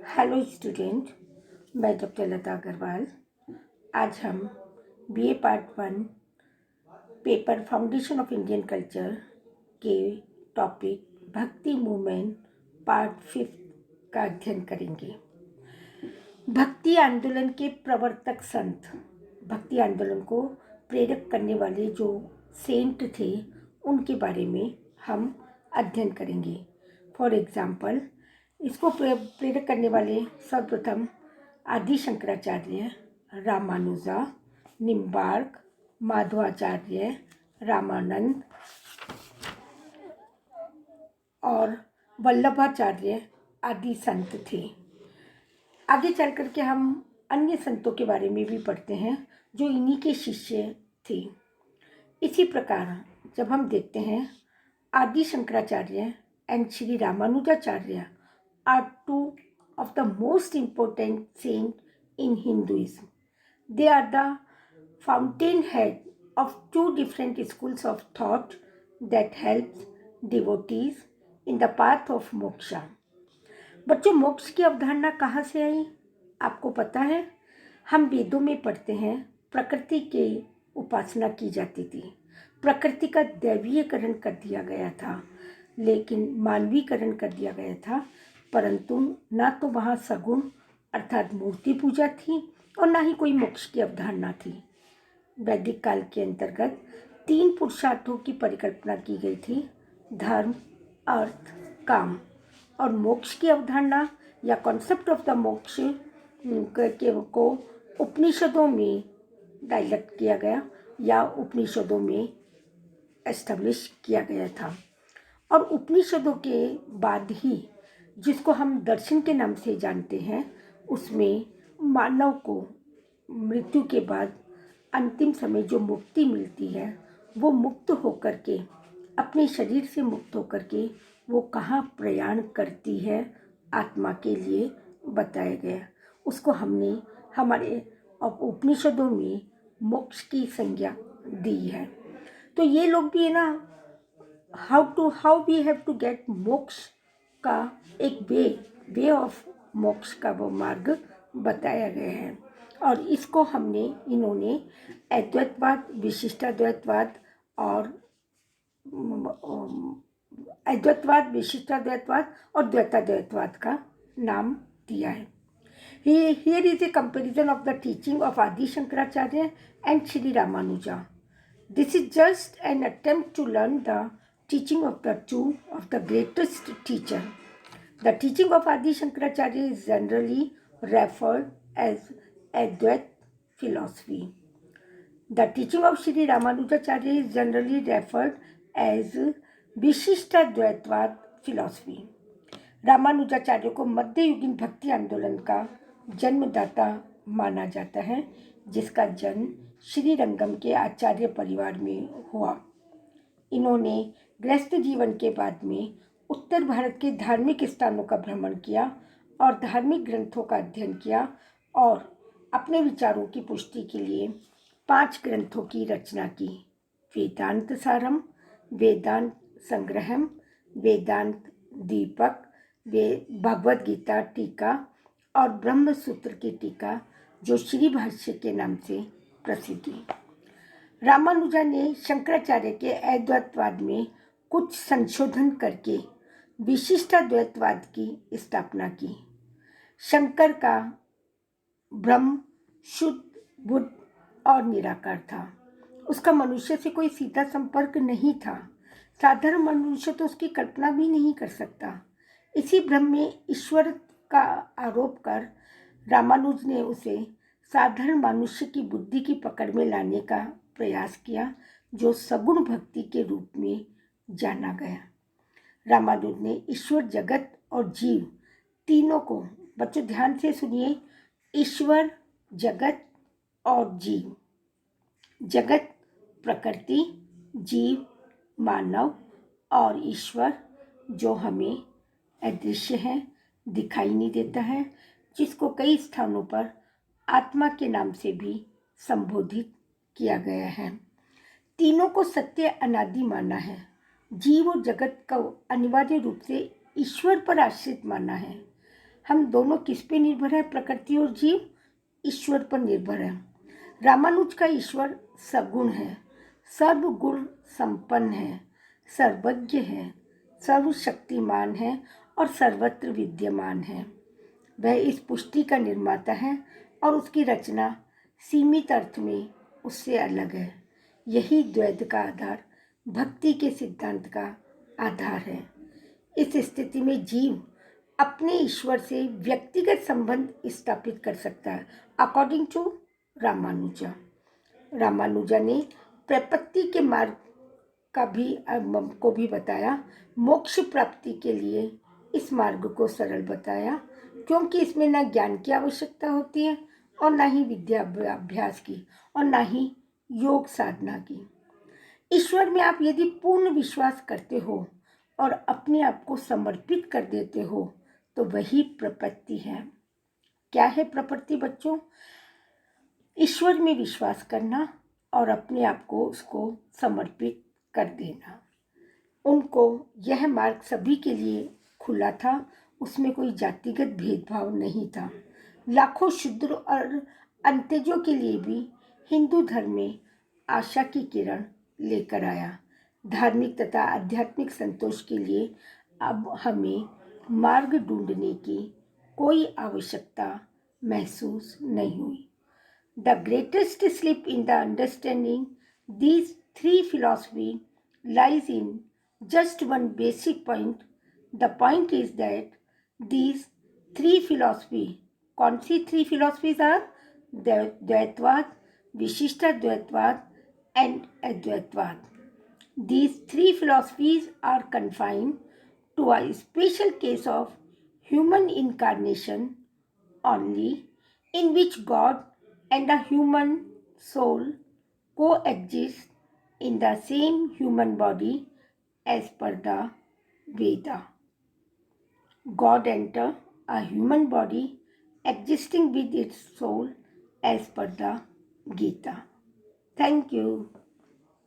Hello student, मैं doctor लता अग्रवाल। आज हम BA part 1 paper foundation of Indian culture के टॉपिक भक्ति मूवमेंट पार्ट 5 का अध्ययन करेंगे। भक्ति आंदोलन के प्रवर्तक संत, भक्ति आंदोलन को प्रेरक करने वाले जो सेंट थे उनके बारे में हम अध्ययन करेंगे। फॉर एग्जाम्पल, इसको प्रेरक करने वाले सर्वप्रथम आदि शंकराचार्य, रामानुजा, निम्बार्क, माधवाचार्य, रामानंद और वल्लभाचार्य आदि संत थे। आगे चल कर के हम अन्य संतों के बारे में भी पढ़ते हैं जो इन्हीं के शिष्य थे। इसी प्रकार जब हम देखते हैं, आदि Shankaracharya and Shri Ramanujacharya are two of the most important saints in Hinduism. They are the fountainhead of two different schools of thought that helps devotees in the path of moksha. बच्चों, मोक्ष की अवधारणा कहाँ से आई? आपको पता है, हम वेदों में पढ़ते हैं प्रकृति के उपासना की जाती थी। प्रकृति का दैवीयकरण कर दिया गया था, लेकिन मानवीकरण कर दिया गया था, परंतु ना तो वहाँ सगुण अर्थात मूर्ति पूजा थी और ना ही कोई मोक्ष की अवधारणा थी। वैदिक काल के अंतर्गत 3 पुरुषार्थों की परिकल्पना की गई थी: धर्म, अर्थ, काम। और मोक्ष की अवधारणा या कॉन्सेप्ट ऑफ द मोक्ष को उपनिषदों में डायलेक्ट किया गया या उपनिषदों में एस्टेब्लिश किया गया था। और उपनिषदों के बाद ही जिसको हम दर्शन के नाम से जानते हैं, उसमें मानव को मृत्यु के बाद अंतिम समय जो मुक्ति मिलती है, वो मुक्त होकर के, अपने शरीर से मुक्त होकर के वो कहाँ प्रयाण करती है, आत्मा के लिए बताया गया। उसको हमने हमारे उपनिषदों में मोक्ष की संज्ञा दी है। तो ये लोग भी है ना, how we have to get moksha का एक वे ऑफ मोक्ष का वो मार्ग बताया गया है। और इसको इन्होंने अद्वैतवाद, विशिष्टाद्वैतवाद और द्वैताद्वैतवाद का नाम दिया है। Here is a comparison of the teaching of Adi Shankaracharya and Shri Ramanuja. This is just an attempt to learn the teaching of the two of the greatest teacher. The teaching of Adi Shankaracharya is generally referred as Advait philosophy. The teaching of Shri Ramanujacharya is generally referred as Vishishtadvaitvad philosophy. Ramanujacharya को मध्ययुगीन भक्ति आंदोलन का जन्मदाता माना जाता है, जिसका जन्म श्रीरंगम के आचार्य परिवार में हुआ। इन्होंने गृहस्थ जीवन के बाद में उत्तर भारत के धार्मिक स्थानों का भ्रमण किया और धार्मिक ग्रंथों का अध्ययन किया और अपने विचारों की पुष्टि के लिए 5 ग्रंथों की रचना की: वेदांत सारम, वेदांत संग्रहम, वेदांत दीपक, भगवद गीता टीका और ब्रह्म सूत्र की टीका, जो श्री भाष्य के नाम से प्रसिद्ध है। रामानुजा ने शंकराचार्य के अद्वैतवाद में कुछ संशोधन करके विशिष्टाद्वैतवाद की स्थापना की। शंकर का ब्रह्म शुद्ध, बुद्ध और निराकार था। उसका मनुष्य से कोई सीधा संपर्क नहीं था। साधारण मनुष्य तो उसकी कल्पना भी नहीं कर सकता। इसी ब्रह्म में ईश्वर का आरोप कर रामानुज ने उसे साधारण मनुष्य की बुद्धि की पकड़ में लाने का प्रयास किया, जो सगुण भक्ति के रूप में जाना गया। रामानुज ने ईश्वर, जगत और जीव तीनों को, बच्चों ध्यान से सुनिए, ईश्वर, जगत और जीव, जगत प्रकृति, जीव मानव और ईश्वर जो हमें अदृश्य है, दिखाई नहीं देता है, जिसको कई स्थानों पर आत्मा के नाम से भी संबोधित किया गया है। तीनों को सत्य अनादि माना है। जीव और जगत को अनिवार्य रूप से ईश्वर पर आश्रित माना है। हम दोनों किस पे निर्भर है? प्रकृति और जीव ईश्वर पर निर्भर है। रामानुज का ईश्वर सगुण है, सर्वगुण संपन्न है, सर्वज्ञ है, सर्वशक्तिमान है और सर्वत्र विद्यमान है। वह इस पुष्टि का निर्माता है और उसकी रचना सीमित अर्थ में उससे अलग है। यही द्वैत का आधार, भक्ति के सिद्धांत का आधार है। इस स्थिति में जीव अपने ईश्वर से व्यक्तिगत संबंध स्थापित कर सकता है। अकॉर्डिंग टू रामानुजा ने प्रपत्ति के मार्ग को भी बताया। मोक्ष प्राप्ति के लिए इस मार्ग को सरल बताया, क्योंकि इसमें न ज्ञान की आवश्यकता होती है और न ही विद्या अभ्यास की और न ही योग साधना की। ईश्वर में आप यदि पूर्ण विश्वास करते हो और अपने आप को समर्पित कर देते हो तो वही प्रपत्ति है। क्या है प्रपत्ति बच्चों? ईश्वर में विश्वास करना और अपने आप को उसको समर्पित कर देना। उनको यह मार्ग सभी के लिए खुला था, उसमें कोई जातिगत भेदभाव नहीं था। लाखों शूद्र और अंत्यजों के लिए भी हिंदू धर्म में आशा की किरण लेकर आया। धार्मिक तथा आध्यात्मिक संतोष के लिए अब हमें मार्ग ढूंढने की कोई आवश्यकता महसूस नहीं हुई। The greatest slip in the understanding these three philosophies lies in just one basic point. The point is that these three philosophies, कौन सी three philosophies are? द्वैतवाद, विशिष्टाद्वैतवाद and अद्वैतवाद. These three philosophies are confined to a special case of human incarnation only, in which God and a human soul coexist in the same human body as per the Veda. God enters a human body existing with its soul as per the Gita. Thank you.